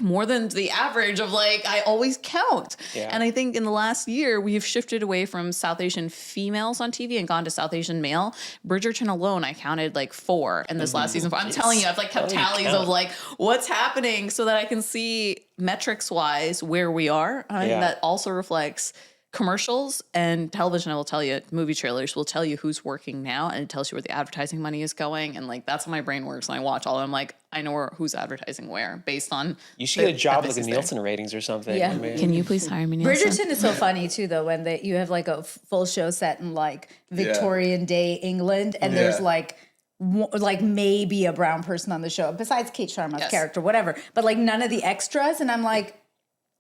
more than the average of like, I always count. Yeah. And I think in the last year, we've shifted away from South Asian females on TV and gone to South Asian male. Bridgerton alone, I counted like 4 in this last season. I'm telling you, I've like kept tallies of like what's happening so that I can see metrics wise where we are. And that also reflects commercials and television. I will tell you, movie trailers will tell you who's working now, and it tells you where the advertising money is going. And like that's how my brain works. And I watch all of them. Like I know who's advertising where based on. You should get a job like the emphasis there. Nielsen ratings or something. Yeah. I mean, Can you please hire me, Nielsen? Bridgerton is so funny too, though, when you have like a full show set in like Victorian day England, and there's like maybe a brown person on the show besides Kate Sharma's character, whatever, but like none of the extras, and I'm like,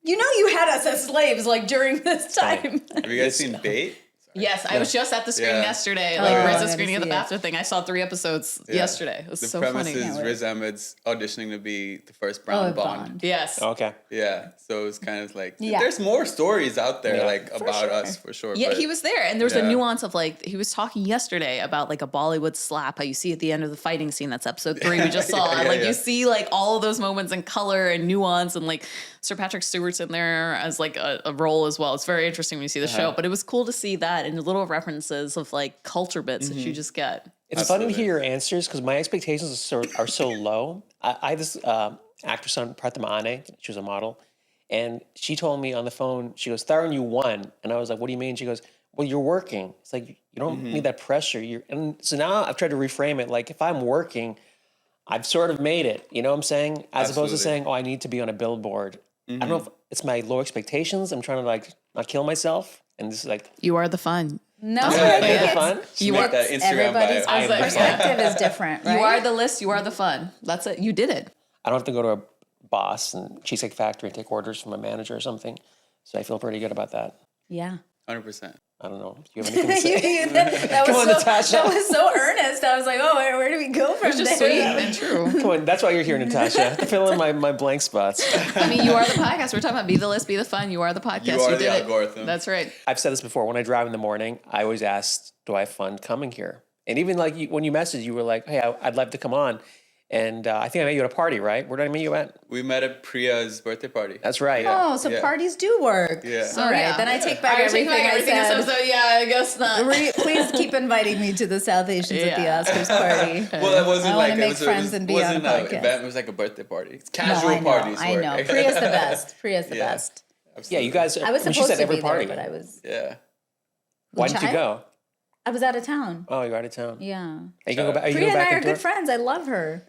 you know, you had us as slaves like during this time. Have you guys seen Bait? Yes, I was just at the screening yesterday. Like, where's the screening of the BAFTA thing? I saw 3 episodes yesterday. It was The so premise funny. is �R𝐸𝐻's auditioning to be the first brown Bond. Yes. okay. Yeah, so it's kind of like there's more stories out there like about us for sure. Yeah, but he was there. And there's a nuance of like, he was talking yesterday about like a Bollywood slap, how you see at the end of the fighting scene. That's episode 3 we just saw. You see like all of those moments in color and nuance, and like Sir Patrick Stewart's in there as like a role as well. It's very interesting when you see the show, but it was cool to see that and little references of like culture bits that you just get. It's funny to hear your answers because my expectations are so low. I had this actress on Prathama Ane, she was a model, and she told me on the phone, she goes, Tarun, you won. And I was like, what do you mean? She goes, well, you're working. It's like, you don't need that pressure. And so now I've tried to reframe it. Like if I'm working, I've sort of made it. You know what I'm saying? As opposed to saying, oh, I need to be on a billboard. I don't know if it's my low expectations. I'm trying to like not kill myself. And this is like, You are the fun. No, I I made think the it's fun. you make that Instagram everybody's bio. perspective is different, right? You are the list. You are the fun. That's it. You did it. I don't have to go to a boss and Cheesecake Factory and take orders from a manager or something. So I feel pretty good about that. Yeah. 100%. I don't know. Do you have anything to say? that, Come was on, so, Natasha. that was so earnest. I was like, oh, where do we go from It's just there? sweet and true. Come on, that's why you're here, Natasha. Fill in my blank spots. I mean, you are the podcast. We're talking about be the list, be the fun. You are the podcast. You are did the it. algorithm. That's right. I've said this before. When I drive in the morning, I always ask, do I have fun coming here? And even like when you messaged, you were like, hey, I'd love to come on. And I think I met you at a party, right? Where did I meet you at? We met at Priya's birthday party. That's right. Oh, so Yeah. parties do work. Yeah. All right, then I take back everything I said. So yeah, I guess not. Please keep inviting me to the South Asians at the Oscars party. Well, it wasn't I like wanna it make was, friends and be on a wasn't podcast. event. It was like a birthday party. It's No, casual I know, parties. I work. know. Priya's the best. Priya's the Yeah. best. Yeah, you guys. I was when she supposed said to every be party. there, but I was. Yeah. Why didn't you Chhaya? go? I was out of town. Oh, you're out of town. Yeah. Are you gonna go back? Are you Priya going and back I are into good it? friends. I love her.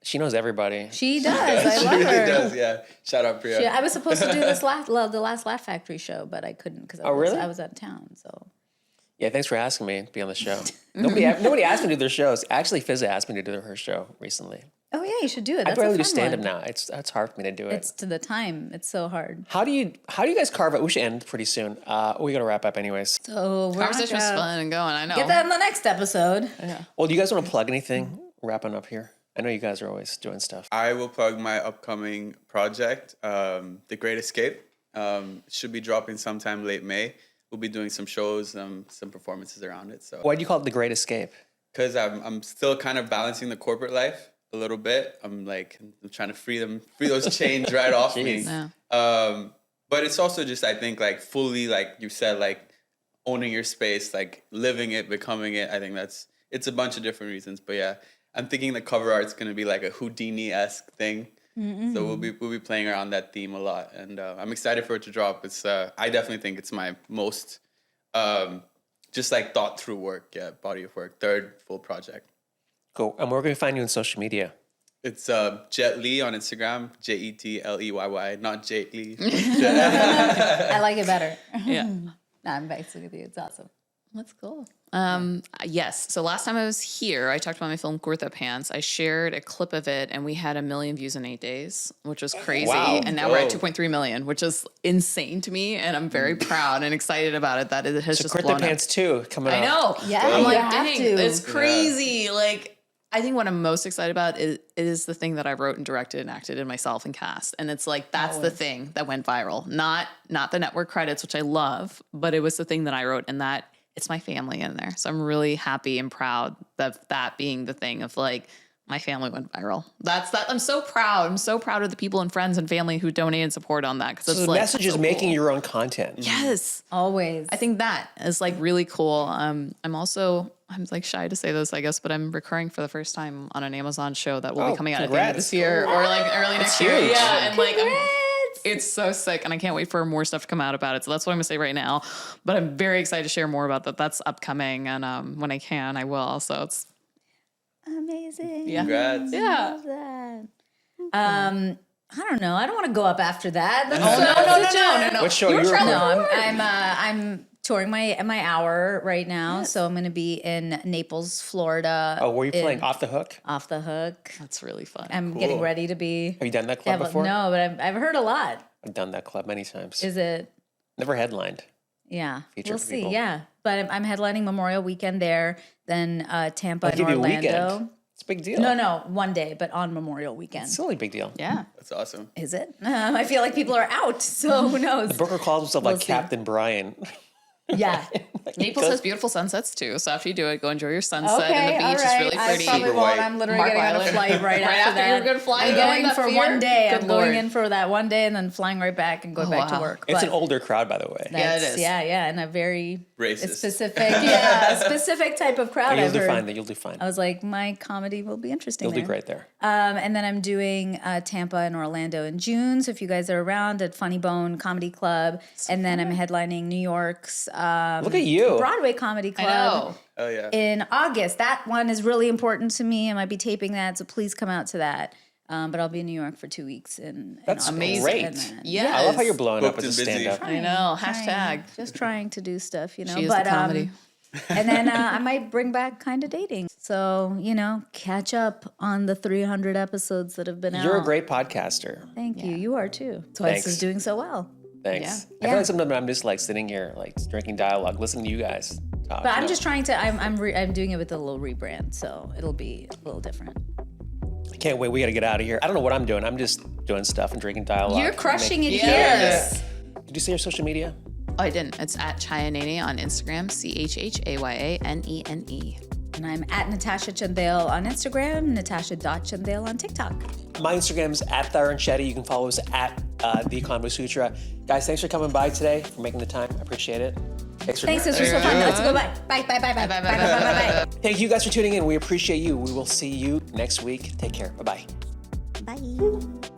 She knows everybody. She does. I She love really her. does, yeah. Shout out Priya. I was supposed to do the last Laugh Factory show, but I couldn't because really? I was out of town. So Yeah, thanks for asking me to be on the show. Nobody asked me to do their shows. Actually, Fizza asked me to do her show recently. oh yeah, you should do it. I That's barely a do fun stand up one. now. It's hard for me to do it. It's to the time. It's so hard. How do you guys carve out? We should end pretty soon. We gotta wrap up anyways. So we're Conversation was fun and going. I know. Get that in the next episode. Well, do you guys want to plug anything? Wrapping up here. I know you guys are always doing stuff. I will plug my upcoming project, The Great Escape. It should be dropping sometime late May. We'll be doing some shows, some performances around it. So Why do you call it The Great Escape? because I'm still kind of balancing the corporate life a little bit. I'm trying to free those chains right off me. Jeez. Yeah. But it's also just, I think, like fully, like you said, like owning your space, like living it, becoming it. I think it's a bunch of different reasons. But yeah, I'm thinking the cover art's gonna be like a Houdini-esque thing. Mm-hmm. So we'll be playing around that theme a lot, and I'm excited for it to drop. It's I definitely think it's my most just like thought through work, body of work, third full project. Cool. And where can we find you on social media? It's Jetley on Instagram, Jetleyy, not Jetley. I like it better. Yeah. No, I'm basically with you. It's awesome. That's cool. Yes. So last time I was here, I talked about my film Kurta Pants. I shared a clip of it, and we had 1 million views in 8 days, which was crazy. Wow. And now we're at Whoa. 2.3 million, which is insane to me, and I'm very proud and excited about it. That it has So just Crit the blown up. Pants 2 coming I out. know. Yeah, I'm you like, have dang, to. it's crazy. Like, I think what I'm most excited about is the thing that I wrote and directed and acted in myself and cast. And it's like, that's the thing that went viral. Not the network credits, which I love, but it was the thing that I wrote, and that it's my family in there. So I'm really happy and proud that being the thing of like, my family went viral. That's that. I'm so proud. I'm so proud of the people and friends and family who donate and support on that. Because So it's the like, message is so making cool. your own content. Yes. Always. I think that is like really cool. I'm like shy to say this, I guess, but I'm recurring for the first time on an Amazon show that will Oh, be coming out at the end of congrats. this year or like early next year. huge. Yeah. And like, Congrats. it's so sick. And I can't wait for more stuff to come out about it. So that's what I'm gonna say right now. But I'm very excited to share more about that. That's upcoming. And when I can, I will. So it's Amazing. Yeah. Congrats. Yeah. Love that. I don't know. I don't want to go up after that. That's No. What show You were you were traveling. playing? No, I'm touring my hour right now, so I'm going to be in Naples, Florida. Oh, were you in playing Off the Hook? Off the Hook? That's really fun. I'm getting ready to be. Have you done that club before? No, but I've heard a lot. I've done that club many times. Is it? Never headlined. Yeah, Feature we'll for see. people. Yeah, but I'm headlining Memorial Weekend there, then Tampa I'll and give you a Orlando. weekend. It's a big deal. No, one day, but on Memorial Weekend. It's a really big deal. Yeah. That's awesome. Is it? I feel like people are out, so who knows? Booker calls himself like We'll see. Captain Brian. Yeah. Naples has beautiful sunsets too. So after you do it, go enjoy your sunset Okay, and the all beach right. is really I pretty. probably Super won't. white. I'm literally Mark getting on a Island. flight right after after that. you're gonna fly I'm again going that for fear? 1 day. Good I'm going Lord. in for that 1 day and then flying right back and going back to wow. work. It's But an older crowd, by the way. Yeah, it that's- is. Yeah, and a very Racist. specific, specific type of crowd. You'll I've do heard. fine. You'll do fine. I was like, my comedy will be interesting. You'll do there. great there. And then I'm doing Tampa and Orlando in June. So if you guys are around at Funny Bone Comedy Club, and then I'm headlining New York's Look at you. Broadway Comedy Club. I know. Oh yeah. In August. That one is really important to me. I might be taping that, so please come out to that. But I'll be in New York for 2 weeks. That's August. great. And then- Yes. I love how you're blowing up Booked as a and busy. stand-up. I know. Trying, Hashtag. just trying to do stuff, you know. She is but the comedy. and then I might bring back Kind of Dating. So, catch up on the 300 episodes that have been out. You're a great podcaster. Thank you. You are too. That's why this Thanks. is doing so well. Thanks. Yeah. I feel like sometimes I'm just like sitting here, like drinking dialogue, listening to you guys talk. But I'm just trying to. I'm doing it with a little rebrand, so it'll be a little different. I can't wait. We got to get out of here. I don't know what I'm doing. I'm just doing stuff and drinking dialogue. You're crushing it Yes. here. Did you say your social media? Oh, I didn't. It's at Chhaya Nene on Instagram, ChhAyanene. And I'm at Natasha Chandel on Instagram, Natasha.Chandel on TikTok. My Instagram's at Tarun Shetty. You can follow us at the Convo Sutra. Guys, thanks for coming by today, for making the time. I appreciate it. Thanks, This was so fun. Let's go bye. Bye. Bye. Thank you guys for tuning in. We appreciate you. We will see you next week. Take care. Bye-bye. Bye.